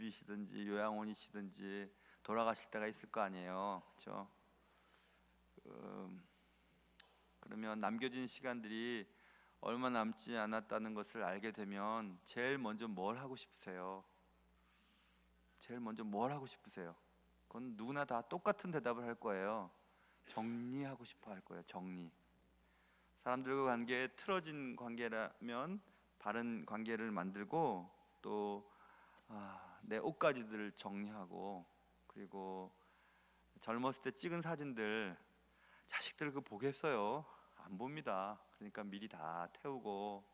집이시든지 요양원이시든지 돌아가실 때가 있을 거 아니에요, 그렇죠? 그러면 남겨진 시간들이 얼마 남지 않았다는 것을 알게 되면 제일 먼저 뭘 하고 싶으세요? 제일 먼저 뭘 하고 싶으세요? 그건 누구나 다 똑같은 대답을 할 거예요. 정리하고 싶어 할 거예요. 정리. 사람들과 관계에 틀어진 관계라면 바른 관계를 만들고 또 내 옷가지들을 정리하고, 그리고 젊었을 때 찍은 사진들 자식들 그거 보겠어요? 안 봅니다. 그러니까 미리 다 태우고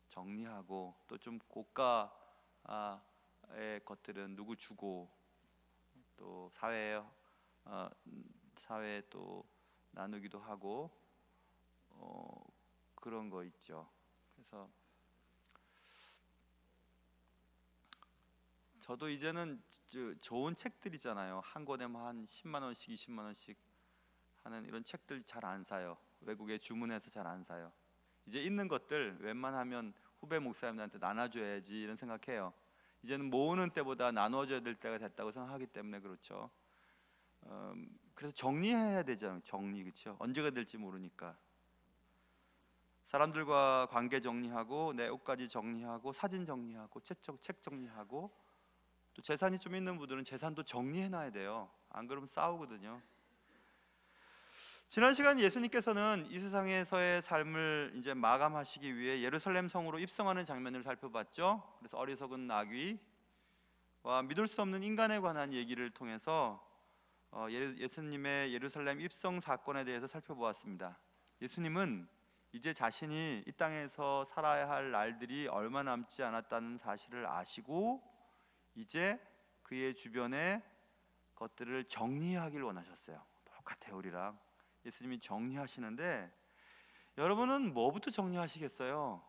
정리하고, 또 좀 고가의 것들은 누구 주고, 또 사회에 또 나누기도 하고 그런 거 있죠. 그래서 저도 이제는 좋은 책들이잖아요. 한 권에 한 10만 원씩 20만 원씩 하는 이런 책들 잘 안 사요. 외국에 주문해서 잘 안 사요. 이제 있는 것들 웬만하면 후배 목사님들한테 나눠줘야지 이런 생각해요. 이제는 모으는 때보다 나눠줘야 될 때가 됐다고 생각하기 때문에 그렇죠. 그래서 정리해야 되잖아요. 정리, 그렇죠? 언제가 될지 모르니까 사람들과 관계 정리하고, 내 옷까지 정리하고, 사진 정리하고, 책 정리하고, 또 재산이 좀 있는 분들은 재산도 정리해놔야 돼요. 안 그러면 싸우거든요. 지난 시간 예수님께서는 이 세상에서의 삶을 이제 마감하시기 위해 예루살렘 성으로 입성하는 장면을 살펴봤죠. 그래서 어리석은 나귀와 믿을 수 없는 인간에 관한 얘기를 통해서 예수님의 예루살렘 입성 사건에 대해서 살펴보았습니다. 예수님은 이제 자신이 이 땅에서 살아야 할 날들이 얼마 남지 않았다는 사실을 아시고 이제 그의 주변의 것들을 정리하길 원하셨어요. 똑같아요, 우리랑. 예수님이 정리하시는데 여러분은 뭐부터 정리하시겠어요?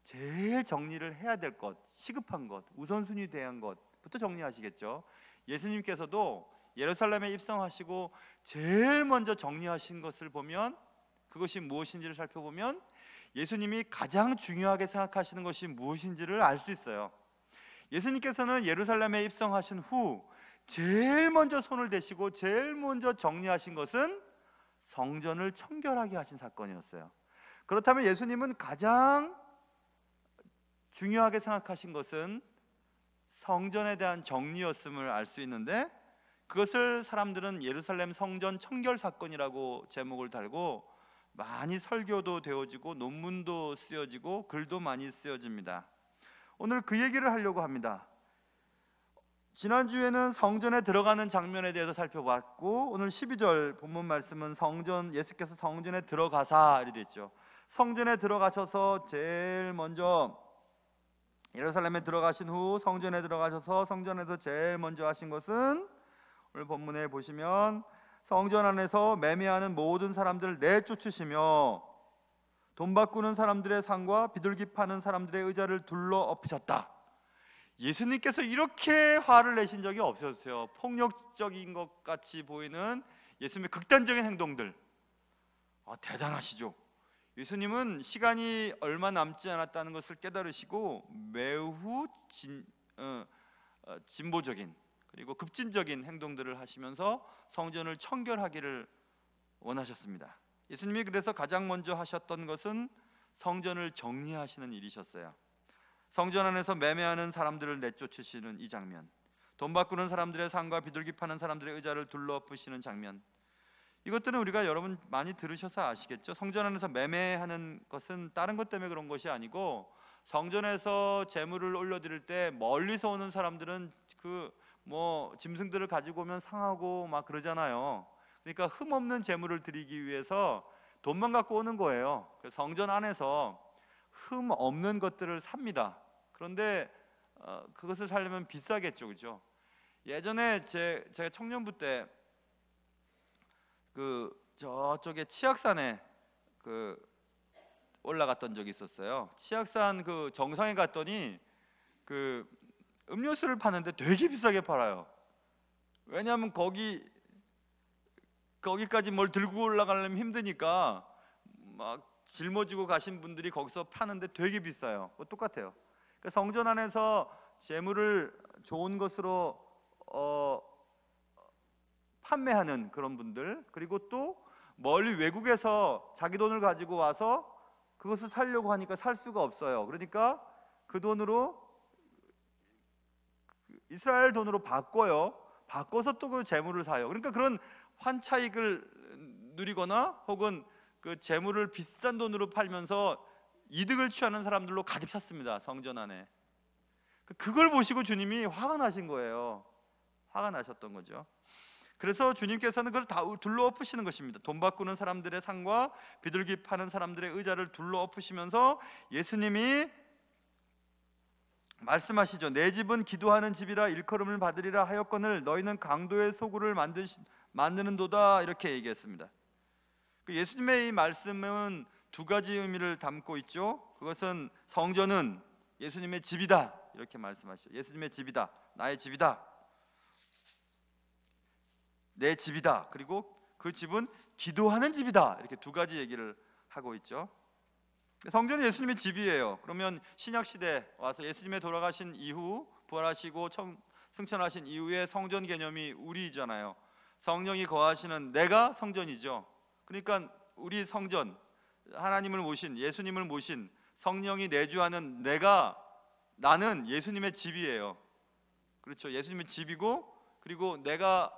제일 정리를 해야 될 것, 시급한 것, 우선순위 대한 것부터 정리하시겠죠. 예수님께서도 예루살렘에 입성하시고 제일 먼저 정리하신 것을 보면, 그것이 무엇인지를 살펴보면 예수님이 가장 중요하게 생각하시는 것이 무엇인지를 알 수 있어요. 예수님께서는 예루살렘에 입성하신 후 제일 먼저 손을 대시고 제일 먼저 정리하신 것은 성전을 청결하게 하신 사건이었어요. 그렇다면 예수님은 가장 중요하게 생각하신 것은 성전에 대한 정리였음을 알 수 있는데, 그것을 사람들은 예루살렘 성전 청결 사건이라고 제목을 달고 많이 설교도 되어지고 논문도 쓰여지고 글도 많이 쓰여집니다. 오늘 그 얘기를 하려고 합니다. 지난주에는 성전에 들어가는 장면에 대해서 살펴봤고, 오늘 12절 본문 말씀은 예수께서 성전에 들어가사 이렇게 됐죠. 성전에 들어가셔서 제일 먼저, 예루살렘에 들어가신 후 성전에 들어가셔서 성전에서 제일 먼저 하신 것은, 오늘 본문에 보시면 성전 안에서 매매하는 모든 사람들을 내쫓으시며 돈 바꾸는 사람들의 상과 비둘기 파는 사람들의 의자를 둘러 엎으셨다. 예수님께서 이렇게 화를 내신 적이 없었어요. 폭력적인 것 같이 보이는 예수님의 극단적인 행동들, 대단하시죠. 예수님은 시간이 얼마 남지 않았다는 것을 깨달으시고 매우 진보적인 그리고 급진적인 행동들을 하시면서 성전을 청결하기를 원하셨습니다. 예수님이 그래서 가장 먼저 하셨던 것은 성전을 정리하시는 일이셨어요. 성전 안에서 매매하는 사람들을 내쫓으시는 이 장면, 돈 바꾸는 사람들의 상과 비둘기 파는 사람들의 의자를 둘러엎으시는 장면, 이것들은 우리가 여러분 많이 들으셔서 아시겠죠? 성전 안에서 매매하는 것은 다른 것 때문에 그런 것이 아니고, 성전에서 제물을 올려드릴 때 멀리서 오는 사람들은 짐승들을 가지고 오면 상하고 막 그러잖아요. 그러니까 흠없는 제물을 드리기 위해서 돈만 갖고 오는 거예요. 그래서 성전 안에서 흠 없는 것들을 삽니다. 그런데 그것을 사려면 비싸겠죠, 그죠? 예전에 제가 청년부 때 저쪽에 치악산에 올라갔던 적이 있었어요. 치악산 정상에 갔더니 음료수를 파는데 되게 비싸게 팔아요. 왜냐하면 거기까지 뭘 들고 올라가려면 힘드니까 막 짊어지고 가신 분들이 거기서 파는데 되게 비싸요. 똑같아요. 그러니까 성전 안에서 재물을 좋은 것으로 판매하는 그런 분들, 그리고 또 멀리 외국에서 자기 돈을 가지고 와서 그것을 살려고 하니까 살 수가 없어요. 그러니까 그 돈으로 이스라엘 돈으로 바꿔요. 바꿔서 또 그 재물을 사요. 그러니까 그런 환차익을 누리거나 혹은 그 재물을 비싼 돈으로 팔면서 이득을 취하는 사람들로 가득 찼습니다. 성전 안에. 그걸 보시고 주님이 화가 나신 거예요. 화가 나셨던 거죠. 그래서 주님께서는 그걸 다 둘러 엎으시는 것입니다. 돈 바꾸는 사람들의 상과 비둘기 파는 사람들의 의자를 둘러 엎으시면서 예수님이 말씀하시죠. 내 집은 기도하는 집이라 일컬음을 받으리라 하였거늘 너희는 강도의 소굴을 만드는도다, 이렇게 얘기했습니다. 예수님의 이 말씀은 두 가지 의미를 담고 있죠. 그것은 성전은 예수님의 집이다, 이렇게 말씀하시죠. 예수님의 집이다, 나의 집이다, 내 집이다, 그리고 그 집은 기도하는 집이다, 이렇게 두 가지 얘기를 하고 있죠. 성전은 예수님의 집이에요. 그러면 신약시대 와서 예수님의 돌아가신 이후 부활하시고 승천하신 이후에 성전 개념이 우리잖아요. 성령이 거하시는 내가 성전이죠. 그러니까 우리 성전, 하나님을 모신, 예수님을 모신 성령이 내주하는 나는 예수님의 집이에요. 그렇죠. 예수님의 집이고, 그리고 내가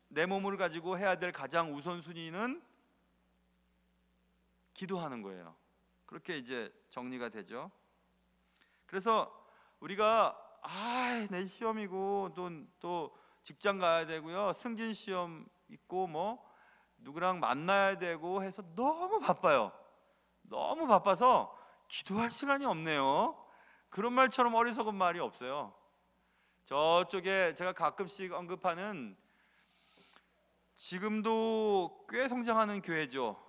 내 몸을 가지고 해야 될 가장 우선순위는 기도하는 거예요. 그렇게 이제 정리가 되죠. 그래서 우리가 내 시험이고 또 직장 가야 되고요, 승진 시험 있고 뭐 누구랑 만나야 되고 해서 너무 바빠요. 너무 바빠서 기도할 시간이 없네요. 그런 말처럼 어리석은 말이 없어요. 저쪽에 제가 가끔씩 언급하는, 지금도 꽤 성장하는 교회죠.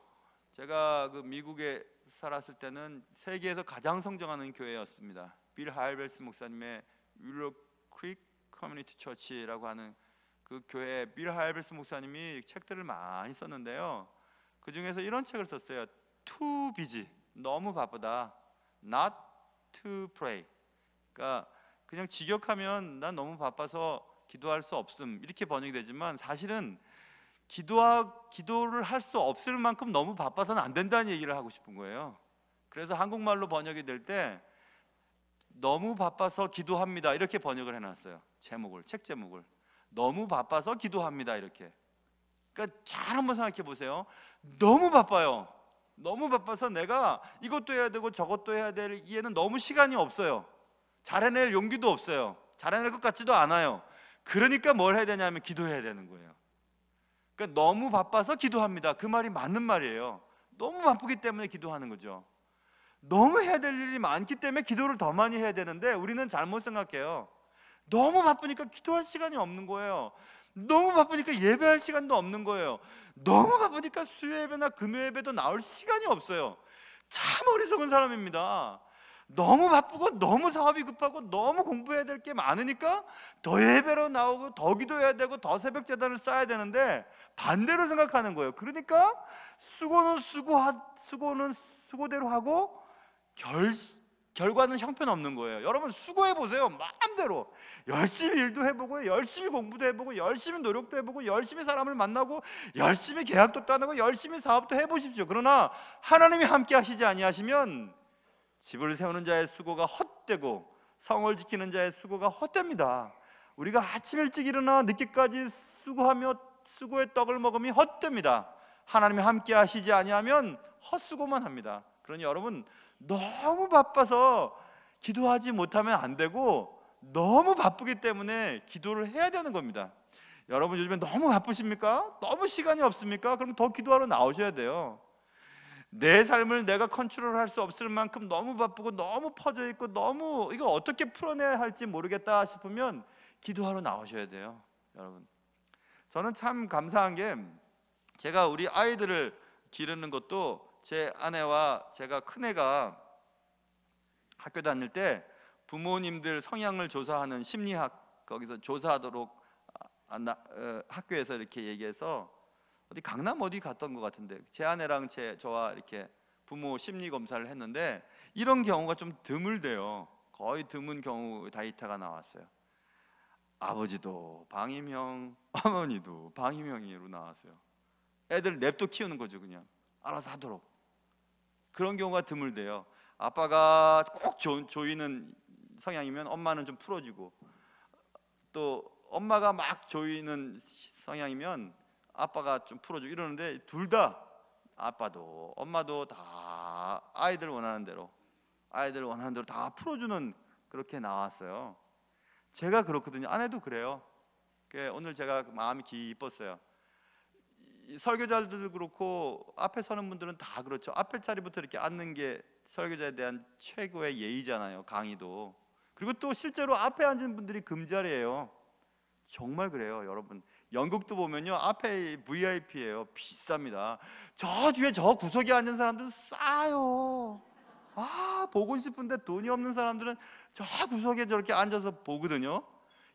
제가 그 미국에 살았을 때는 세계에서 가장 성장하는 교회였습니다. 빌 하일벨스 목사님의 윌로 크릭 커뮤니티 처치라고 하는 그 교회, 빌 하일벨스 목사님이 책들을 많이 썼는데요, 그 중에서 이런 책을 썼어요. Too busy, 너무 바쁘다. Not to pray, 그러니까 그냥 직역하면 난 너무 바빠서 기도할 수 없음, 이렇게 번역이 되지만 사실은 기도를 할 수 없을 만큼 너무 바빠서는 안 된다는 얘기를 하고 싶은 거예요. 그래서 한국말로 번역이 될 때 너무 바빠서 기도합니다, 이렇게 번역을 해놨어요. 책 제목을 너무 바빠서 기도합니다, 이렇게. 그러니까 잘 한번 생각해 보세요. 너무 바빠요. 너무 바빠서 내가 이것도 해야 되고 저것도 해야 될 이에는 너무 시간이 없어요. 잘해낼 용기도 없어요. 잘해낼 것 같지도 않아요. 그러니까 뭘 해야 되냐면 기도해야 되는 거예요. 그러니까 너무 바빠서 기도합니다, 그 말이 맞는 말이에요. 너무 바쁘기 때문에 기도하는 거죠. 너무 해야 될 일이 많기 때문에 기도를 더 많이 해야 되는데 우리는 잘못 생각해요. 너무 바쁘니까 기도할 시간이 없는 거예요. 너무 바쁘니까 예배할 시간도 없는 거예요. 너무 바쁘니까 수요예배나 금요예배도 나올 시간이 없어요. 참 어리석은 사람입니다. 너무 바쁘고 너무 사업이 급하고 너무 공부해야 될 게 많으니까 더 예배로 나오고 더 기도해야 되고 더 새벽 제단을 쌓아야 되는데 반대로 생각하는 거예요. 그러니까 수고는 수고대로 하고 결과는 형편없는 거예요. 여러분 수고해 보세요. 마음대로 열심히 일도 해보고 열심히 공부도 해보고 열심히 노력도 해보고 열심히 사람을 만나고 열심히 계약도 따내고 열심히 사업도 해보십시오. 그러나 하나님이 함께 하시지 아니하시면 집을 세우는 자의 수고가 헛되고 성을 지키는 자의 수고가 헛됩니다. 우리가 아침 일찍 일어나 늦게까지 수고하며 수고의 떡을 먹으면 헛됩니다. 하나님이 함께 하시지 아니하면 헛수고만 합니다. 그러니 여러분 너무 바빠서 기도하지 못하면 안 되고 너무 바쁘기 때문에 기도를 해야 되는 겁니다. 여러분 요즘에 너무 바쁘십니까? 너무 시간이 없습니까? 그럼 더 기도하러 나오셔야 돼요. 내 삶을 내가 컨트롤할 수 없을 만큼 너무 바쁘고 너무 퍼져 있고 너무 이거 어떻게 풀어내야 할지 모르겠다 싶으면 기도하러 나오셔야 돼요. 여러분 저는 참 감사한 게 제가 우리 아이들을 기르는 것도 제 아내와 제가 큰애가 학교 다닐 때 부모님들 성향을 조사하는 심리학 거기서 조사하도록 학교에서 이렇게 얘기해서 어디 강남 어디 갔던 것 같은데 제 아내랑 저와 이렇게 부모 심리 검사를 했는데 이런 경우가 좀 드물대요. 거의 드문 경우 다이타가 나왔어요. 아버지도 방임형, 어머니도 방임형으로 나왔어요. 애들 냅둬 키우는 거죠. 그냥 알아서 하도록. 그런 경우가 드물대요. 아빠가 꼭 조이는 성향이면 엄마는 좀 풀어주고, 또 엄마가 막 조이는 성향이면 아빠가 좀 풀어주고 이러는데, 둘 다 아빠도 엄마도 다 아이들 원하는 대로 다 풀어주는, 그렇게 나왔어요. 제가 그렇거든요. 아내도 그래요. 오늘 제가 마음이 기뻤어요. 설교자들도 그렇고 앞에 서는 분들은 다 그렇죠. 앞에 자리부터 이렇게 앉는 게 설교자에 대한 최고의 예의잖아요. 강의도. 그리고 또 실제로 앞에 앉은 분들이 금자리예요. 정말 그래요, 여러분. 영국도 보면요, 앞에 VIP예요. 비쌉니다. 저 뒤에 저 구석에 앉은 사람들은 싸요. 보고 싶은데 돈이 없는 사람들은 저 구석에 저렇게 앉아서 보거든요.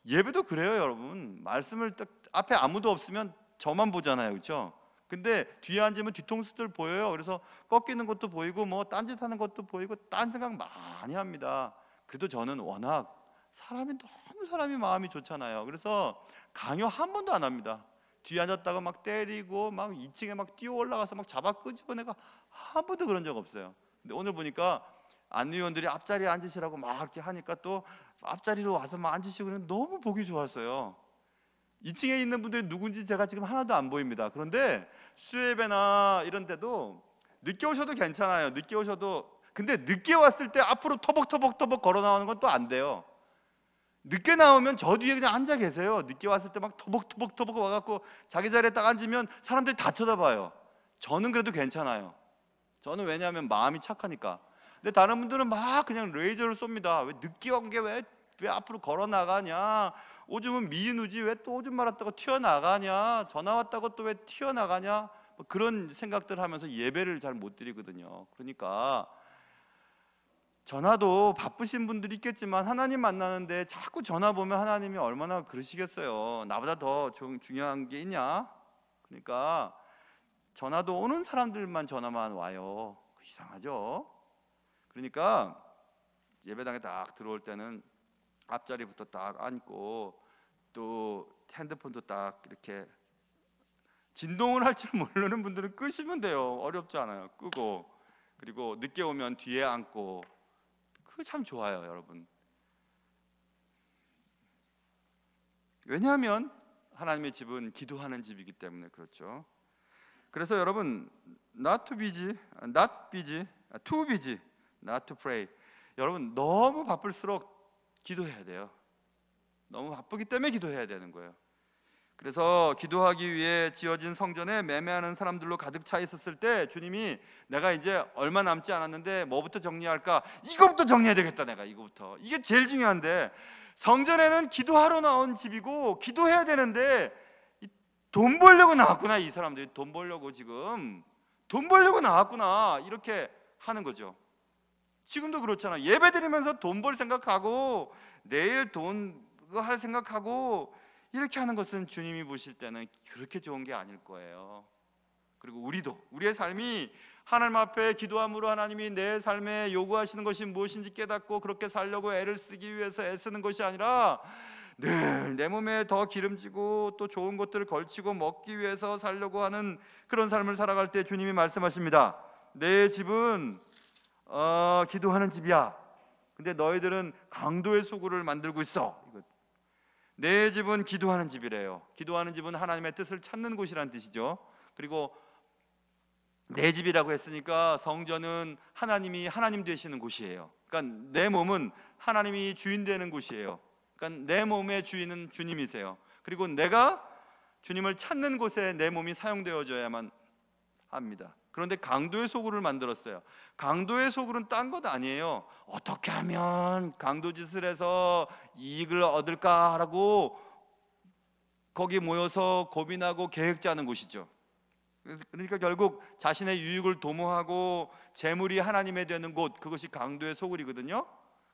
예배도 그래요, 여러분. 말씀을 딱 앞에 아무도 없으면 저만 보잖아요, 그렇죠? 근데 뒤에 앉으면 뒤통수들 보여요. 그래서 꺾이는 것도 보이고 뭐 딴짓하는 것도 보이고 딴 생각 많이 합니다. 그래도 저는 워낙 사람이 마음이 좋잖아요. 그래서 강요 한 번도 안 합니다. 뒤에 앉았다가 막 때리고 막 2층에 막 뛰어 올라가서 막 잡아 끄집어내가 한 번도 그런 적 없어요. 근데 오늘 보니까 안위원들이 앞자리에 앉으시라고 막 이렇게 하니까 또 앞자리로 와서 막 앉으시고 너무 보기 좋았어요. 2층에 있는 분들이 누군지 제가 지금 하나도 안 보입니다. 그런데 수예배나 이런 데도 늦게 오셔도 괜찮아요. 늦게 오셔도. 근데 늦게 왔을 때 앞으로 터벅터벅 걸어 나오는 건 또 안 돼요. 늦게 나오면 저 뒤에 그냥 앉아 계세요. 늦게 왔을 때 막 터벅터벅 와갖고 자기 자리에 딱 앉으면 사람들이 다 쳐다봐요. 저는 그래도 괜찮아요. 저는 왜냐하면 마음이 착하니까. 근데 다른 분들은 막 그냥 레이저를 쏩니다. 왜 늦게 온 게 왜 앞으로 걸어 나가냐? 오줌은 미인우지 왜 또 오줌 말았다고 튀어나가냐? 전화 왔다고 또 왜 튀어나가냐? 뭐 그런 생각들 하면서 예배를 잘 못 드리거든요. 그러니까 전화도 바쁘신 분들이 있겠지만 하나님 만나는데 자꾸 전화 보면 하나님이 얼마나 그러시겠어요. 나보다 더 중요한 게 있냐? 그러니까 전화도 오는 사람들만 전화만 와요. 이상하죠? 그러니까 예배당에 딱 들어올 때는 앞자리부터 딱 앉고, 또 핸드폰도 딱 이렇게 진동을 할 줄 모르는 분들은 끄시면 돼요. 어렵지 않아요. 끄고, 그리고 늦게 오면 뒤에 앉고, 그거 참 좋아요, 여러분. 왜냐하면 하나님의 집은 기도하는 집이기 때문에 그렇죠. 그래서 여러분, not to busy, not to pray. 여러분, 너무 바쁠수록 기도해야 돼요. 너무 바쁘기 때문에 기도해야 되는 거예요. 그래서 기도하기 위해 지어진 성전에 매매하는 사람들로 가득 차 있었을 때 주님이 내가 이제 얼마 남지 않았는데 뭐부터 정리할까? 이거부터 정리해야 되겠다. 내가 이거부터. 이게 제일 중요한데, 성전에는 기도하러 나온 집이고 기도해야 되는데 돈 벌려고 나왔구나. 이 사람들이 돈 벌려고 나왔구나. 이렇게 하는 거죠. 지금도 그렇잖아. 예배 드리면서 돈 벌 생각하고 내일 돈 할 생각하고 이렇게 하는 것은 주님이 보실 때는 그렇게 좋은 게 아닐 거예요. 그리고 우리의 삶이 하나님 앞에 기도함으로 하나님이 내 삶에 요구하시는 것이 무엇인지 깨닫고 그렇게 살려고 애를 쓰기 위해서 애쓰는 것이 아니라 늘 내 몸에 더 기름지고 또 좋은 것들을 걸치고 먹기 위해서 살려고 하는 그런 삶을 살아갈 때 주님이 말씀하십니다. 내 집은 기도하는 집이야. 근데 너희들은 강도의 소굴을 만들고 있어. 내 집은 기도하는 집이래요. 기도하는 집은 하나님의 뜻을 찾는 곳이라는 뜻이죠. 그리고 내 집이라고 했으니까 성전은 하나님이 하나님 되시는 곳이에요. 그러니까 내 몸은 하나님이 주인 되는 곳이에요. 그러니까 내 몸의 주인은 주님이세요. 그리고 내가 주님을 찾는 곳에 내 몸이 사용되어져야만 합니다. 그런데 강도의 소굴을 만들었어요. 강도의 소굴은 딴 것 아니에요. 어떻게 하면 강도짓을 해서 이익을 얻을까라고 거기 모여서 고민하고 계획 짜는 곳이죠. 그러니까 결국 자신의 유익을 도모하고 재물이 하나님의 되는 곳, 그것이 강도의 소굴이거든요.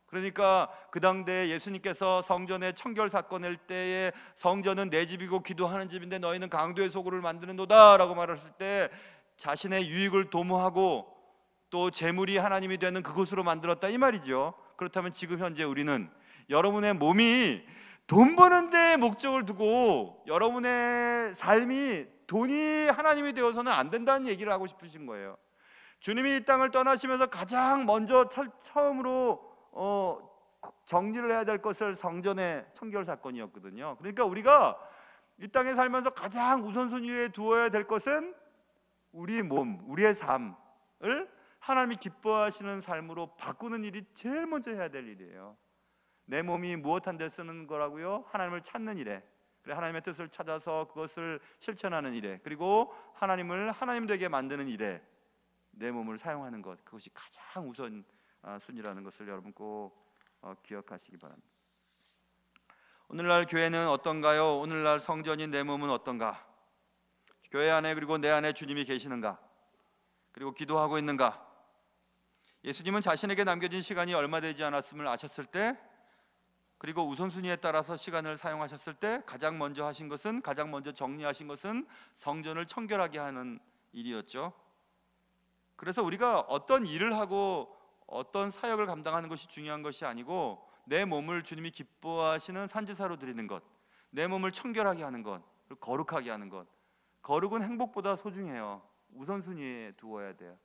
그러니까 그 당대에 예수님께서 성전의 청결 사건일 때에 성전은 내 집이고 기도하는 집인데 너희는 강도의 소굴을 만드는도다 라고 말했을 때 자신의 유익을 도모하고 또 재물이 하나님이 되는 그곳으로 만들었다 이 말이죠. 그렇다면 지금 현재 우리는 여러분의 몸이 돈 버는 데 목적을 두고 여러분의 삶이 돈이 하나님이 되어서는 안 된다는 얘기를 하고 싶으신 거예요. 주님이 이 땅을 떠나시면서 가장 먼저 처음으로 정리를 해야 될 것을 성전의 청결 사건이었거든요. 그러니까 우리가 이 땅에 살면서 가장 우선순위에 두어야 될 것은 우리 몸, 우리의 삶을 하나님이 기뻐하시는 삶으로 바꾸는 일이 제일 먼저 해야 될 일이에요. 내 몸이 무엇한 데 쓰는 거라고요? 하나님을 찾는 일에, 그래 하나님의 뜻을 찾아서 그것을 실천하는 일에, 그리고 하나님을 하나님 되게 만드는 일에 내 몸을 사용하는 것, 그것이 가장 우선 순위라는 것을 여러분 꼭 기억하시기 바랍니다. 오늘날 교회는 어떤가요? 오늘날 성전인 내 몸은 어떤가? 교회 안에 그리고 내 안에 주님이 계시는가? 그리고 기도하고 있는가? 예수님은 자신에게 남겨진 시간이 얼마 되지 않았음을 아셨을 때, 그리고 우선순위에 따라서 시간을 사용하셨을 때 가장 먼저 하신 것은, 가장 먼저 정리하신 것은 성전을 청결하게 하는 일이었죠. 그래서 우리가 어떤 일을 하고 어떤 사역을 감당하는 것이 중요한 것이 아니고 내 몸을 주님이 기뻐하시는 산지사로 드리는 것, 내 몸을 청결하게 하는 것, 그리고 거룩하게 하는 것. 거룩은 행복보다 소중해요. 우선순위에 두어야 돼요.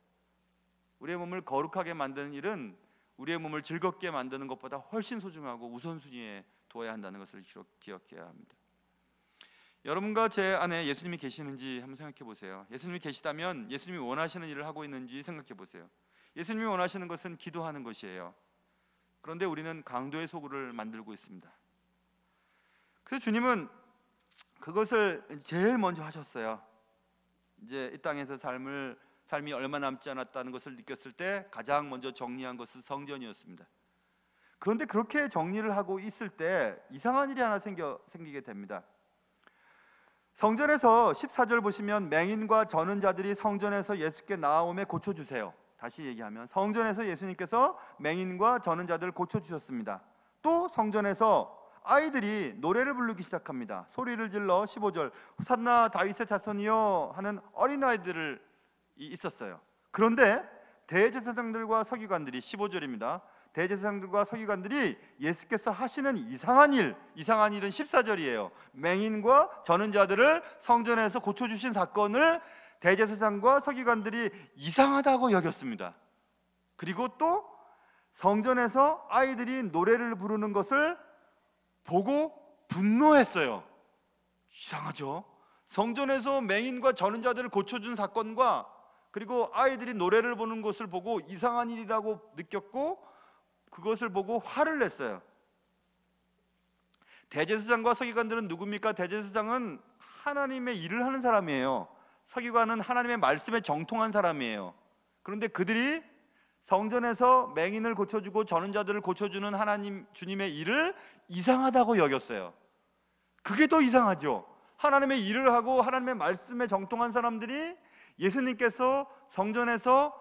우리의 몸을 거룩하게 만드는 일은 우리의 몸을 즐겁게 만드는 것보다 훨씬 소중하고 우선순위에 두어야 한다는 것을 기억해야 합니다. 여러분과 제 안에 예수님이 계시는지 한번 생각해 보세요. 예수님이 계시다면 예수님이 원하시는 일을 하고 있는지 생각해 보세요. 예수님이 원하시는 것은 기도하는 것이에요. 그런데 우리는 강도의 소굴을 만들고 있습니다. 그래서 주님은 그것을 제일 먼저 하셨어요. 이제 이 땅에서 삶이 얼마 남지 않았다는 것을 느꼈을 때 가장 먼저 정리한 것은 성전이었습니다. 그런데 그렇게 정리를 하고 있을 때 이상한 일이 하나 생기게 됩니다. 성전에서 14절 보시면 맹인과 저는 자들이 성전에서 예수께 나아오매 고쳐주세요. 다시 얘기하면 성전에서 예수님께서 맹인과 저는 자들을 고쳐주셨습니다. 또 성전에서 아이들이 노래를 부르기 시작합니다. 소리를 질러 15절 호산나 다윗의 자손이여 하는 어린아이들을 있었어요. 그런데 대제사장들과 서기관들이 15절입니다. 대제사장들과 서기관들이 예수께서 하시는 이상한 일은 14절이에요. 맹인과 저는 자들을 성전에서 고쳐주신 사건을 대제사장과 서기관들이 이상하다고 여겼습니다. 그리고 또 성전에서 아이들이 노래를 부르는 것을 보고 분노했어요. 이상하죠? 성전에서 맹인과 저는 자들을 고쳐준 사건과 그리고 아이들이 노래를 부르는 것을 보고 이상한 일이라고 느꼈고 그것을 보고 화를 냈어요. 대제사장과 서기관들은 누굽니까? 대제사장은 하나님의 일을 하는 사람이에요. 서기관은 하나님의 말씀에 정통한 사람이에요. 그런데 그들이 성전에서 맹인을 고쳐주고 저는 자들을 고쳐주는 하나님 주님의 일을 이상하다고 여겼어요. 그게 더 이상하죠. 하나님의 일을 하고 하나님의 말씀에 정통한 사람들이 예수님께서 성전에서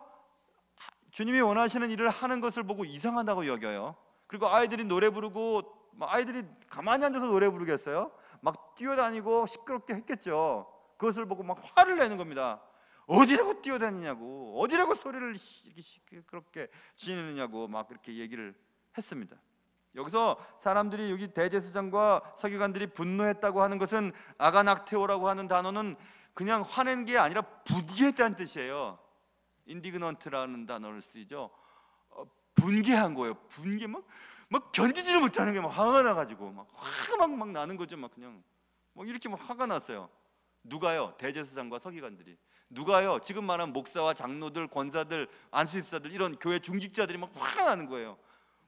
주님이 원하시는 일을 하는 것을 보고 이상하다고 여겨요. 그리고 아이들이 노래 부르고 아이들이 가만히 앉아서 노래 부르겠어요? 막 뛰어다니고 시끄럽게 했겠죠. 그것을 보고 막 화를 내는 겁니다. 어디라고 뛰어다니냐고, 어디라고 소리를 이렇게 시끄럽게 지르느냐고 막 그렇게 얘기를 했습니다. 여기서 사람들이 여기 대제사장과 서기관들이 분노했다고 하는 것은 아가낙테오라고 하는 단어는 그냥 화낸 게 아니라 분개했다는 뜻이에요. 인디그넌트라는 단어를 쓰죠. 분개한 거예요. 분개 막 견디지를 못하는 게 막 화가 나가지고 막 화가 막 나는 거죠. 막 그냥 막 이렇게 막 화가 났어요. 누가요? 대제사장과 서기관들이. 누가요? 지금 말한 목사와 장로들, 권사들, 안수집사들 이런 교회 중직자들이 막 화가 나는 거예요.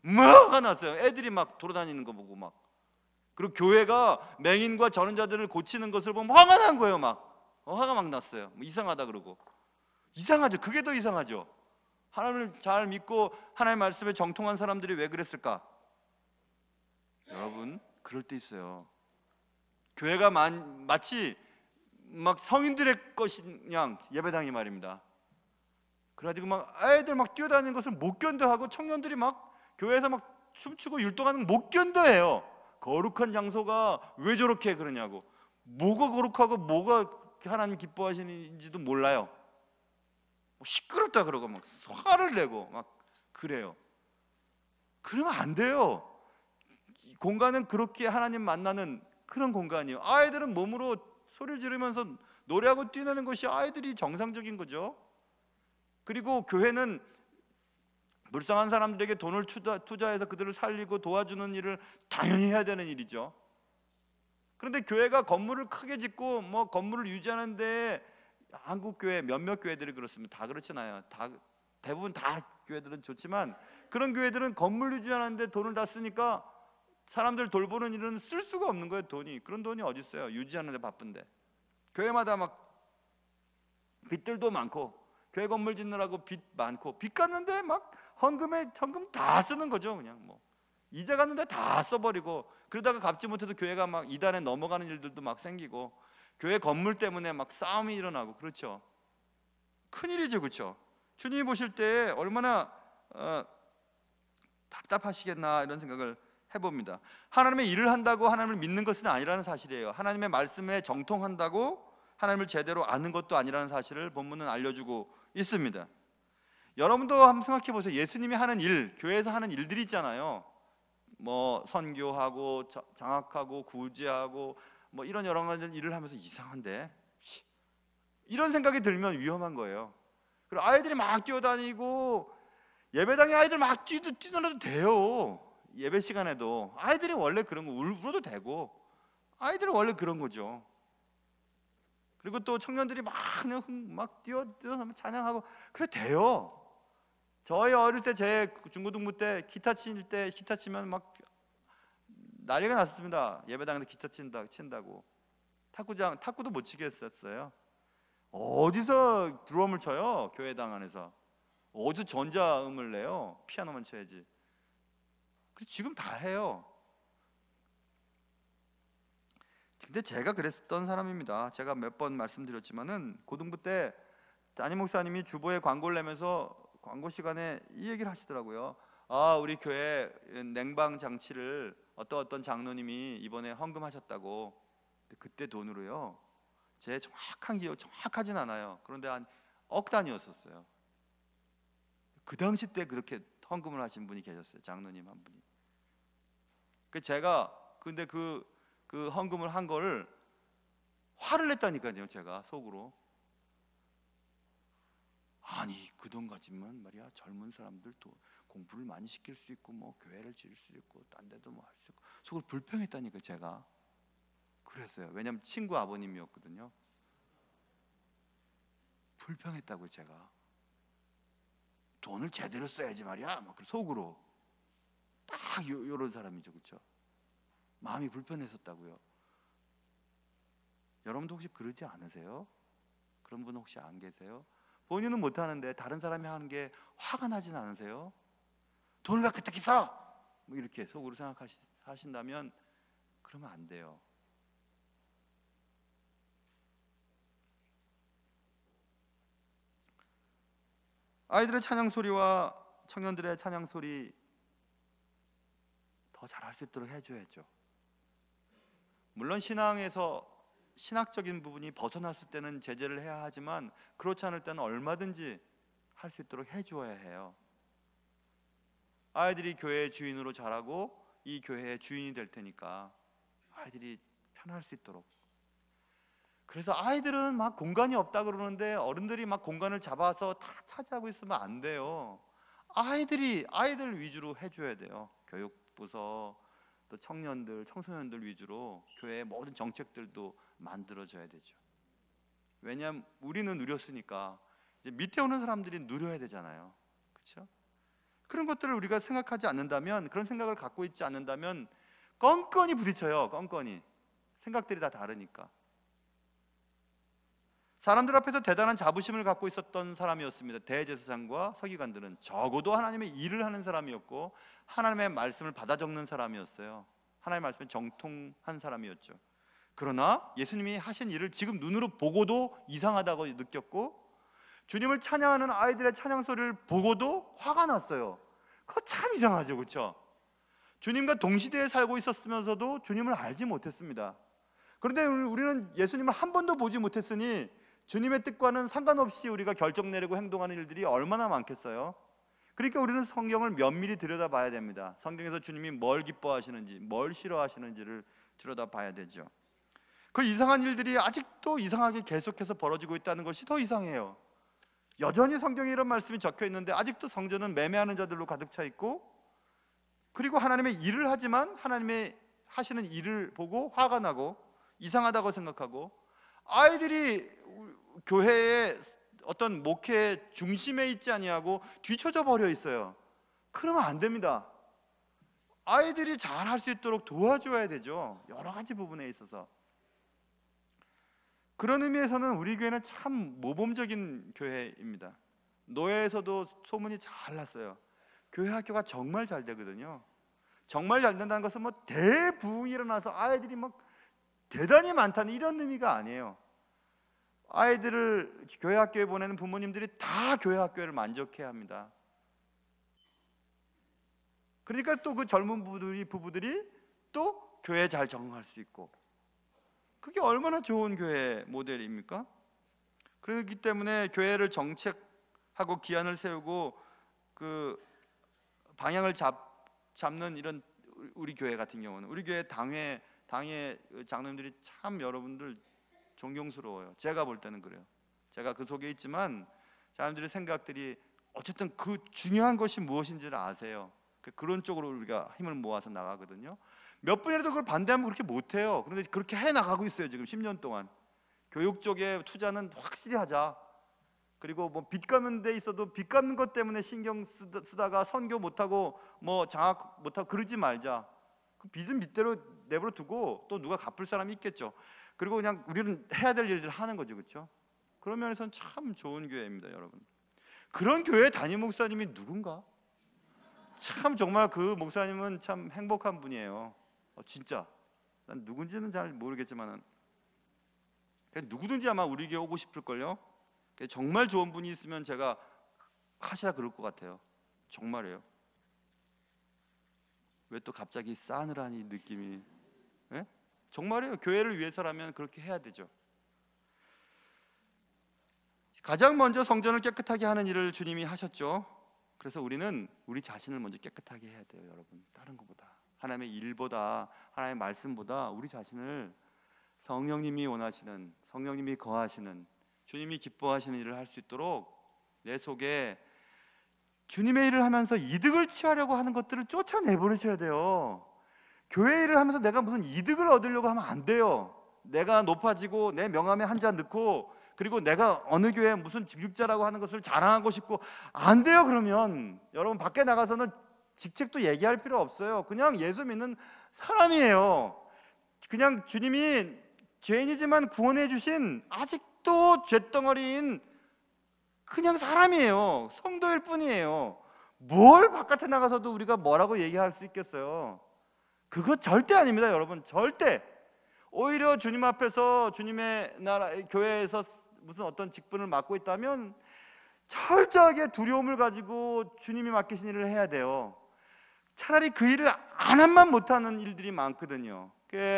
막 화가 났어요. 애들이 막 돌아다니는 거 보고 막. 그리고 교회가 맹인과 저는 자들을 고치는 것을 보면 화가 난 거예요. 막 화가 막 났어요. 뭐 이상하다 그러고. 이상하죠. 그게 더 이상하죠. 하나님을 잘 믿고 하나님의 말씀에 정통한 사람들이 왜 그랬을까? 여러분, 그럴 때 있어요. 교회가 마치 막 성인들의 것이냐 예배당이 말입니다. 그래가지고 막 아이들 막 뛰어다니는 것을 못 견뎌하고 청년들이 막 교회에서 막 춤추고 율동하는 걸 못 견뎌해요. 거룩한 장소가 왜 저렇게 그러냐고. 뭐가 거룩하고 뭐가 하나님 기뻐하시는지도 몰라요. 시끄럽다 그러고 막 화를 내고 막 그래요. 그러면 안 돼요. 공간은 그렇게 하나님 만나는 그런 공간이에요. 아이들은 몸으로 소리를 지르면서 노래하고 뛰는 것이 아이들이 정상적인 거죠. 그리고 교회는 불쌍한 사람들에게 돈을 투자해서 그들을 살리고 도와주는 일을 당연히 해야 되는 일이죠. 그런데 교회가 건물을 크게 짓고 뭐 건물을 유지하는데, 한국 교회 몇몇 교회들이 그렇습니다. 다 그렇진 않아요. 대부분 다 교회들은 좋지만, 그런 교회들은 건물 유지하는데 돈을 다 쓰니까 사람들 돌보는 일은 쓸 수가 없는 거예요. 돈이. 그런 돈이 어디 있어요? 유지하는데 바쁜데. 교회마다 막 빚들도 많고, 교회 건물 짓느라고 빚 많고, 빚 갚는데 막 헌금 다 쓰는 거죠. 그냥 뭐 이자 갚는데 다 써버리고, 그러다가 갚지 못해도 교회가 막 이단에 넘어가는 일들도 막 생기고, 교회 건물 때문에 막 싸움이 일어나고, 그렇죠. 큰일이죠. 그렇죠. 주님이 보실 때 얼마나 답답하시겠나, 이런 생각을 해봅니다. 하나님의 일을 한다고 하나님을 믿는 것은 아니라는 사실이에요. 하나님의 말씀에 정통한다고 하나님을 제대로 아는 것도 아니라는 사실을 본문은 알려주고 있습니다. 여러분도 한번 생각해 보세요. 예수님이 하는 일, 교회에서 하는 일들이 있잖아요. 뭐 선교하고 장학하고 구제하고 뭐 이런 여러 가지 일을 하면서 이상한데, 이런 생각이 들면 위험한 거예요. 그리고 아이들이 막 뛰어다니고, 예배당에 아이들 막 뛰놀아도 돼요. 예배 시간에도 아이들이 원래 그런 거, 울어도 되고, 아이들은 원래 그런 거죠. 그리고 또 청년들이 막 뛰어서 찬양하고 그래 돼요. 저희 어릴 때, 제 중고등부 때 기타 치면 막 난리가 났습니다. 예배당에서 기타 친다고. 탁구도 못 치게 했었어요. 어디서 드럼을 쳐요? 교회당 안에서. 어디서 전자음을 내요? 피아노만 쳐야지. 그래서 지금 다 해요. 근데 제가 그랬던 사람입니다. 제가 몇 번 말씀드렸지만은, 고등부 때 담임 목사님이 주보에 광고를 내면서 광고 시간에 이 얘기를 하시더라고요. 우리 교회 냉방 장치를 어떤 장로님이 이번에 헌금하셨다고. 그때 돈으로요, 제 정확한 기억, 정확하진 않아요. 그런데 한 억 단위였었어요. 그 당시 때 그렇게 헌금을 하신 분이 계셨어요. 장로님 한 분이. 근데 그 헌금을 한 거를 화를 냈다니까요. 제가 속으로. 아니, 그 돈 가지면 말이야, 젊은 사람들도 공부를 많이 시킬 수 있고, 뭐 교회를 지을 수 있고, 딴 데도 뭐 할 수 있고, 속으로 불평했다니까 제가. 그랬어요. 왜냐면 친구 아버님이었거든요. 불평했다고요. 제가 돈을 제대로 써야지 말이야, 막 속으로 딱 요런 사람이죠. 그렇죠? 마음이 불편했었다고요. 여러분도 혹시 그러지 않으세요? 그런 분 혹시 안 계세요? 본인은 못하는데 다른 사람이 하는 게 화가 나진 않으세요? 돈을 왜 그렇게 써? 뭐 이렇게 속으로 생각하신다면 그러면 안 돼요. 아이들의 찬양 소리와 청년들의 찬양 소리 더 잘할 수 있도록 해줘야죠. 물론 신학적인 부분이 벗어났을 때는 제재를 해야 하지만, 그렇지 않을 때는 얼마든지 할 수 있도록 해줘야 해요. 아이들이 교회의 주인으로 자라고 이 교회의 주인이 될 테니까 아이들이 편할 수 있도록. 그래서 아이들은 막 공간이 없다 그러는데, 어른들이 막 공간을 잡아서 다 차지하고 있으면 안 돼요. 아이들 위주로 해줘야 돼요. 교육부서, 또 청소년들 위주로 교회의 모든 정책들도 만들어져야 되죠. 왜냐하면 우리는 누렸으니까 이제 밑에 오는 사람들이 누려야 되잖아요. 그렇죠? 그런 것들을 우리가 생각하지 않는다면, 그런 생각을 갖고 있지 않는다면 껌껌이 부딪혀요. 껌껌이. 생각들이 다 다르니까. 사람들 앞에서 대단한 자부심을 갖고 있었던 사람이었습니다. 대제사장과 서기관들은 적어도 하나님의 일을 하는 사람이었고, 하나님의 말씀을 받아 적는 사람이었어요. 하나님의 말씀에 정통한 사람이었죠. 그러나 예수님이 하신 일을 지금 눈으로 보고도 이상하다고 느꼈고, 주님을 찬양하는 아이들의 찬양 소리를 보고도 화가 났어요. 그거 참 이상하죠. 그렇죠? 주님과 동시대에 살고 있었으면서도 주님을 알지 못했습니다. 그런데 우리는 예수님을 한 번도 보지 못했으니 주님의 뜻과는 상관없이 우리가 결정 내리고 행동하는 일들이 얼마나 많겠어요. 그러니까 우리는 성경을 면밀히 들여다봐야 됩니다. 성경에서 주님이 뭘 기뻐하시는지, 뭘 싫어하시는지를 들여다봐야 되죠. 그 이상한 일들이 아직도 이상하게 계속해서 벌어지고 있다는 것이 더 이상해요. 여전히 성경에 이런 말씀이 적혀 있는데 아직도 성전은 매매하는 자들로 가득 차 있고, 그리고 하나님의 일을 하지만 하나님의 하시는 일을 보고 화가 나고 이상하다고 생각하고, 아이들이 교회의 어떤 목회의 중심에 있지 아니하고 뒤쳐져 버려 있어요. 그러면 안 됩니다. 아이들이 잘 할 수 있도록 도와줘야 되죠. 여러 가지 부분에 있어서. 그런 의미에서는 우리 교회는 참 모범적인 교회입니다. 노예에서도 소문이 잘 났어요. 교회 학교가 정말 잘 되거든요. 정말 잘 된다는 것은 뭐 대부흥이 일어나서 아이들이 막 대단히 많다는 이런 의미가 아니에요. 아이들을 교회 학교에 보내는 부모님들이 다 교회 학교를 만족해야 합니다. 그러니까 또 그 젊은 부부들이 또 교회에 잘 적응할 수 있고, 그게 얼마나 좋은 교회 모델입니까? 그렇기 때문에 교회를 정책하고 기한을 세우고 그 방향을 잡는 이런 우리 교회 같은 경우는, 우리 교회 당회 장로님들이 참 여러분들 존경스러워요. 제가 볼 때는 그래요. 제가 그 속에 있지만 사람들의 생각들이 어쨌든 그 중요한 것이 무엇인지를 아세요. 그런 쪽으로 우리가 힘을 모아서 나가거든요. 몇 분이라도 그걸 반대하면 그렇게 못해요. 그런데 그렇게 해나가고 있어요. 지금 10년 동안 교육 쪽에 투자는 확실히 하자. 그리고 뭐 빚 갚는 데 있어도 빚 갚는 것 때문에 신경 쓰다가 선교 못하고 뭐 장학 못하고 그러지 말자. 그 빚은 빚대로 내버려 두고 또 누가 갚을 사람이 있겠죠. 그리고 그냥 우리는 해야 될 일들을 하는 거죠. 그렇죠? 그런 면에서는 참 좋은 교회입니다, 여러분. 그런 교회 담임 목사님이 누군가? 참 정말 그 목사님은 참 행복한 분이에요. 진짜 난 누군지는 잘 모르겠지만 누구든지 아마 우리 교회 오고 싶을걸요. 정말 좋은 분이 있으면 제가 하시라 그럴 것 같아요. 정말이에요. 왜 또 갑자기 싸늘하니 느낌이? 예? 정말이에요. 교회를 위해서라면 그렇게 해야 되죠. 가장 먼저 성전을 깨끗하게 하는 일을 주님이 하셨죠. 그래서 우리는 우리 자신을 먼저 깨끗하게 해야 돼요, 여러분. 다른 것보다, 하나님의 일보다, 하나님의 말씀보다 우리 자신을 성령님이 원하시는, 성령님이 거하시는, 주님이 기뻐하시는 일을 할 수 있도록 내 속에 주님의 일을 하면서 이득을 취하려고 하는 것들을 쫓아내버리셔야 돼요. 교회 일을 하면서 내가 무슨 이득을 얻으려고 하면 안 돼요. 내가 높아지고 내 명함에 한 자 넣고, 그리고 내가 어느 교회에 무슨 직육자라고 하는 것을 자랑하고 싶고, 안 돼요. 그러면 여러분 밖에 나가서는 직책도 얘기할 필요 없어요. 그냥 예수 믿는 사람이에요. 그냥 주님이 죄인이지만 구원해 주신 아직도 쇳덩어리인 그냥 사람이에요. 성도일 뿐이에요. 뭘 바깥에 나가서도 우리가 뭐라고 얘기할 수 있겠어요? 그거 절대 아닙니다, 여러분. 절대. 오히려 주님 앞에서, 주님의 나라 교회에서 무슨 어떤 직분을 맡고 있다면 철저하게 두려움을 가지고 주님이 맡기신 일을 해야 돼요. 차라리 그 일을 안 하면 못하는 일들이 많거든요.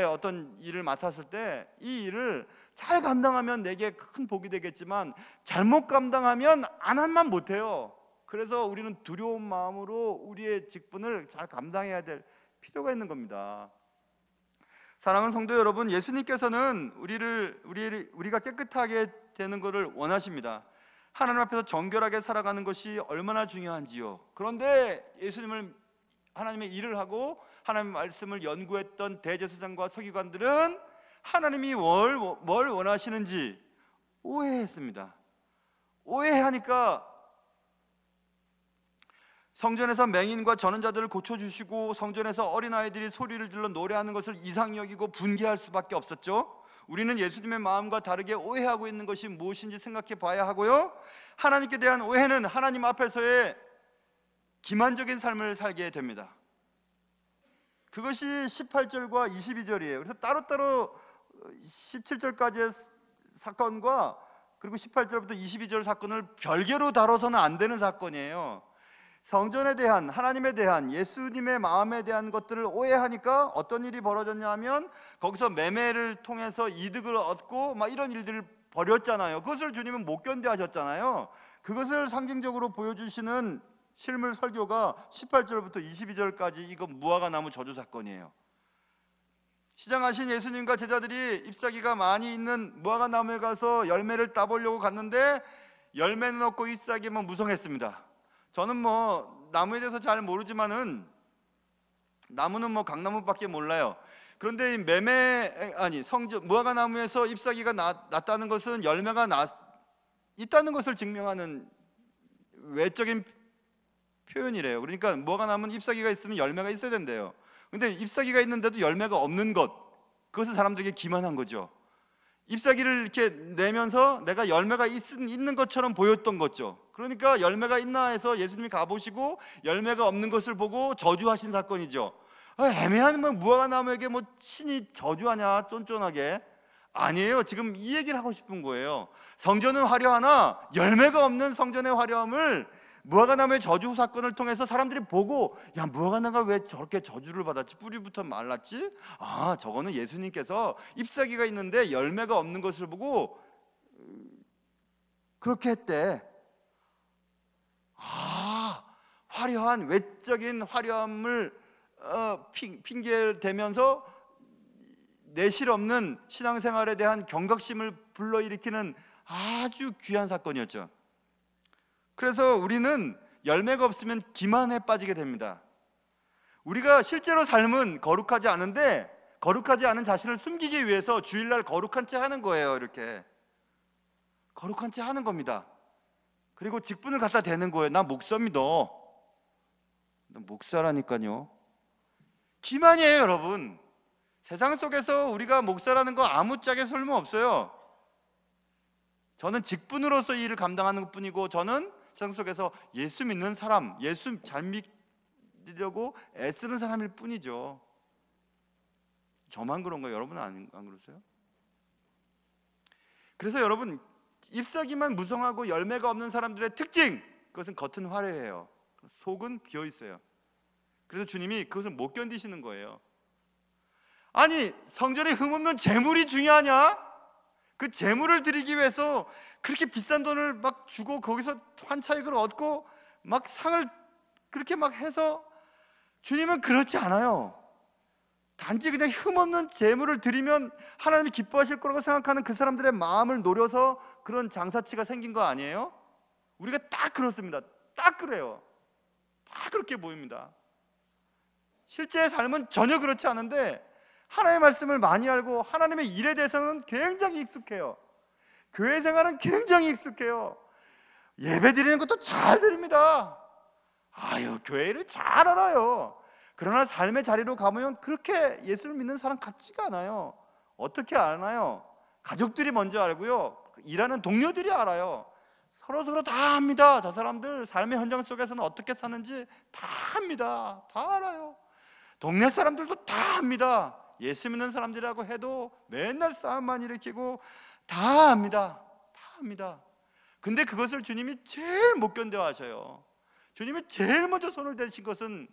어떤 일을 맡았을 때 이 일을 잘 감당하면 내게 큰 복이 되겠지만 잘못 감당하면 안 하면 못해요. 그래서 우리는 두려운 마음으로 우리의 직분을 잘 감당해야 될 필요가 있는 겁니다. 사랑하는 성도 여러분, 예수님께서는 우리가 깨끗하게 되는 것을 원하십니다. 하나님 앞에서 정결하게 살아가는 것이 얼마나 중요한지요. 그런데 하나님의 일을 하고 하나님의 말씀을 연구했던 대제사장과 서기관들은 하나님이 뭘 원하시는지 오해했습니다. 오해하니까 성전에서 맹인과 전원자들을 고쳐주시고 성전에서 어린아이들이 소리를 질러 노래하는 것을 이상히 여기고 분개할 수밖에 없었죠. 우리는 예수님의 마음과 다르게 오해하고 있는 것이 무엇인지 생각해 봐야 하고요, 하나님께 대한 오해는 하나님 앞에서의 기만적인 삶을 살게 됩니다. 그것이 18절과 22절이에요. 그래서 따로따로 17절까지의 사건과 그리고 18절부터 22절 사건을 별개로 다뤄서는 안 되는 사건이에요. 성전에 대한, 하나님에 대한, 예수님의 마음에 대한 것들을 오해하니까 어떤 일이 벌어졌냐 하면 거기서 매매를 통해서 이득을 얻고 막 이런 일들을 벌였잖아요. 그것을 주님은 못 견뎌하셨잖아요. 그것을 상징적으로 보여주시는 실물 설교가 18절부터 22절까지 이거 무화과 나무 저주 사건이에요. 시장하신 예수님과 제자들이 잎사귀가 많이 있는 무화과 나무에 가서 열매를 따보려고 갔는데 열매는 없고 잎사귀만 무성했습니다. 저는 뭐 나무에 대해서 잘 모르지만은 나무는 뭐 강나무밖에 몰라요. 그런데 무화과 나무에서 잎사귀가 났다는 것은 열매가 있다는 것을 증명하는 외적인 표현이래요. 그러니까 무화과 나무는 잎사귀가 있으면 열매가 있어야 된대요. 근데 잎사귀가 있는데도 열매가 없는 것, 그것은 사람들에게 기만한 거죠. 잎사귀를 이렇게 내면서 내가 열매가 있는 것처럼 보였던 거죠. 그러니까 열매가 있나 해서 예수님이 가보시고 열매가 없는 것을 보고 저주하신 사건이죠. 애매한 무화과 나무에게 신이 저주하냐, 쫀쫀하게. 아니에요. 지금 이 얘기를 하고 싶은 거예요. 성전은 화려하나 열매가 없는 성전의 화려함을 무화과 나무의 저주 사건을 통해서 사람들이 보고, 야, 무화과 나무가 왜 저렇게 저주를 받았지? 뿌리부터 말랐지? 아, 저거는 예수님께서 잎사귀가 있는데 열매가 없는 것을 보고 그렇게 했대. 아, 화려한 외적인 화려함을 핑계를 대면서 내실 없는 신앙생활에 대한 경각심을 불러일으키는 아주 귀한 사건이었죠. 그래서 우리는 열매가 없으면 기만에 빠지게 됩니다. 우리가 실제로 삶은 거룩하지 않은데 거룩하지 않은 자신을 숨기기 위해서 주일날 거룩한 채 하는 거예요. 이렇게 거룩한 채 하는 겁니다. 그리고 직분을 갖다 대는 거예요. 나 목사입니다. 나 목사라니까요. 기만이에요, 여러분. 세상 속에서 우리가 목사라는 거 아무짝에 소용없어요. 저는 직분으로서 이 일을 감당하는 것뿐이고, 저는 세상 속에서 예수 믿는 사람, 예수 잘 믿으려고 애쓰는 사람일 뿐이죠. 저만 그런가요? 여러분은 안 그러세요? 그래서 여러분, 잎사귀만 무성하고 열매가 없는 사람들의 특징, 그것은 겉은 화려해요. 속은 비어 있어요. 그래서 주님이 그것을 못 견디시는 거예요. 아니, 성전에 흠없는 재물이 중요하냐? 그 재물을 드리기 위해서 그렇게 비싼 돈을 막 주고 거기서 환차익을 얻고 막 상을 그렇게 막 해서, 주님은 그렇지 않아요. 단지 그냥 흠없는 재물을 드리면 하나님이 기뻐하실 거라고 생각하는 그 사람들의 마음을 노려서 그런 장사치가 생긴 거 아니에요? 우리가 딱 그렇습니다. 딱 그래요. 다 그렇게 보입니다. 실제 삶은 전혀 그렇지 않은데 하나님의 말씀을 많이 알고 하나님의 일에 대해서는 굉장히 익숙해요. 교회 생활은 굉장히 익숙해요. 예배 드리는 것도 잘 드립니다. 아유, 교회를 잘 알아요. 그러나 삶의 자리로 가보면 그렇게 예수를 믿는 사람 같지가 않아요. 어떻게 아나요? 가족들이 먼저 알고요, 일하는 동료들이 알아요. 서로 다 압니다. 저 사람들 삶의 현장 속에서는 어떻게 사는지 다 압니다. 다 알아요. 동네 사람들도 다 압니다. 예수 믿는 사람들이라고 해도 맨날 싸움만 일으키고 다 압니다. 다 압니다. 근데 그것을 주님이 제일 못 견뎌 하셔요. 주님이 제일 먼저 손을 대신 것은,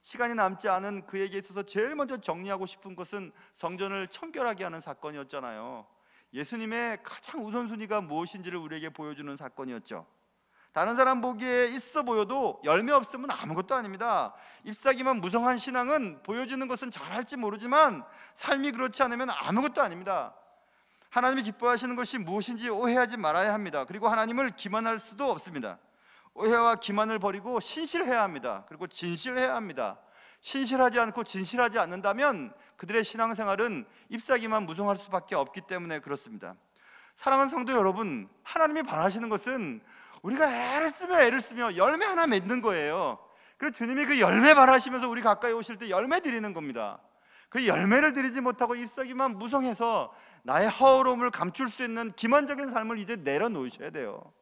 시간이 남지 않은 그에게 있어서 제일 먼저 정리하고 싶은 것은 성전을 청결하게 하는 사건이었잖아요. 예수님의 가장 우선순위가 무엇인지를 우리에게 보여주는 사건이었죠. 다른 사람 보기에 있어 보여도 열매 없으면 아무것도 아닙니다. 잎사귀만 무성한 신앙은 보여주는 것은 잘할지 모르지만 삶이 그렇지 않으면 아무것도 아닙니다. 하나님이 기뻐하시는 것이 무엇인지 오해하지 말아야 합니다. 그리고 하나님을 기만할 수도 없습니다. 오해와 기만을 버리고 신실해야 합니다. 그리고 진실해야 합니다. 신실하지 않고 진실하지 않는다면 그들의 신앙생활은 잎사귀만 무성할 수밖에 없기 때문에 그렇습니다. 사랑하는 성도 여러분, 하나님이 바라시는 것은 우리가 애를 쓰며 열매 하나 맺는 거예요. 그래서 주님이 그 열매 바라시면서 우리 가까이 오실 때 열매 드리는 겁니다. 그 열매를 드리지 못하고 잎사귀만 무성해서 나의 허울함을 감출 수 있는 기만적인 삶을 이제 내려놓으셔야 돼요.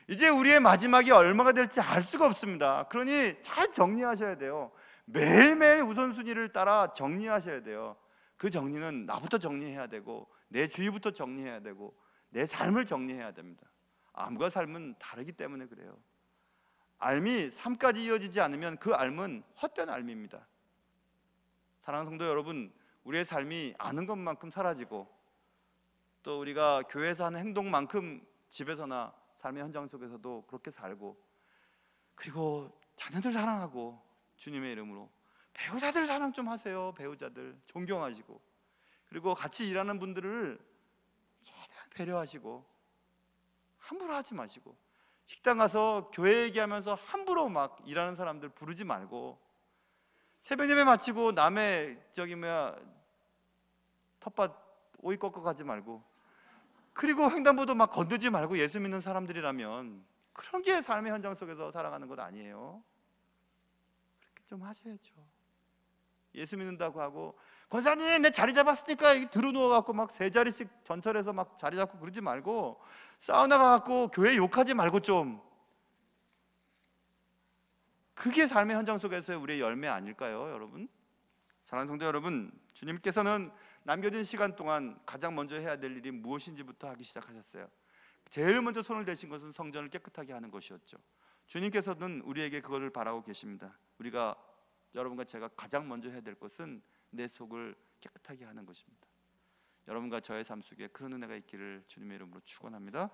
이제 우리의 마지막이 얼마가 될지 알 수가 없습니다. 그러니 잘 정리하셔야 돼요. 매일매일 우선순위를 따라 정리하셔야 돼요. 그 정리는 나부터 정리해야 되고 내 주위부터 정리해야 되고 내 삶을 정리해야 됩니다. 암과 삶은 다르기 때문에 그래요. 알미 삶까지 이어지지 않으면 그 알은 헛된 알미입니다. 사랑하는 성도 여러분, 우리의 삶이 아는 것만큼 사라지고 또 우리가 교회에서 하는 행동만큼 집에서나 삶의 현장 속에서도 그렇게 살고, 그리고 자녀들 사랑하고 주님의 이름으로 배우자들 사랑 좀 하세요. 배우자들 존경하시고, 그리고 같이 일하는 분들을 최대한 배려하시고 함부로 하지 마시고, 식당 가서 교회 얘기하면서 함부로 막 일하는 사람들 부르지 말고, 새벽 예배 마치고 남의 텃밭 오이 꺾어 가지 말고, 그리고 횡단보도 막 건드지 말고 예수 믿는 사람들이라면 그런 게 삶의 현장 속에서 살아가는 것 아니에요? 그렇게 좀 하셔야죠. 예수 믿는다고 하고 권사님 내 자리 잡았으니까 여기 들어 누워갖고 막 세 자리씩 전철에서 막 자리 잡고 그러지 말고, 사우나 가갖고 교회 욕하지 말고 좀, 그게 삶의 현장 속에서의 우리의 열매 아닐까요, 여러분? 사랑하는 성도 여러분, 주님께서는 남겨진 시간 동안 가장 먼저 해야 될 일이 무엇인지부터 하기 시작하셨어요. 제일 먼저 손을 대신 것은 성전을 깨끗하게 하는 것이었죠. 주님께서는 우리에게 그것을 바라고 계십니다. 우리가, 여러분과 제가 가장 먼저 해야 될 것은 내 속을 깨끗하게 하는 것입니다. 여러분과 저의 삶 속에 그런 은혜가 있기를 주님의 이름으로 축원합니다.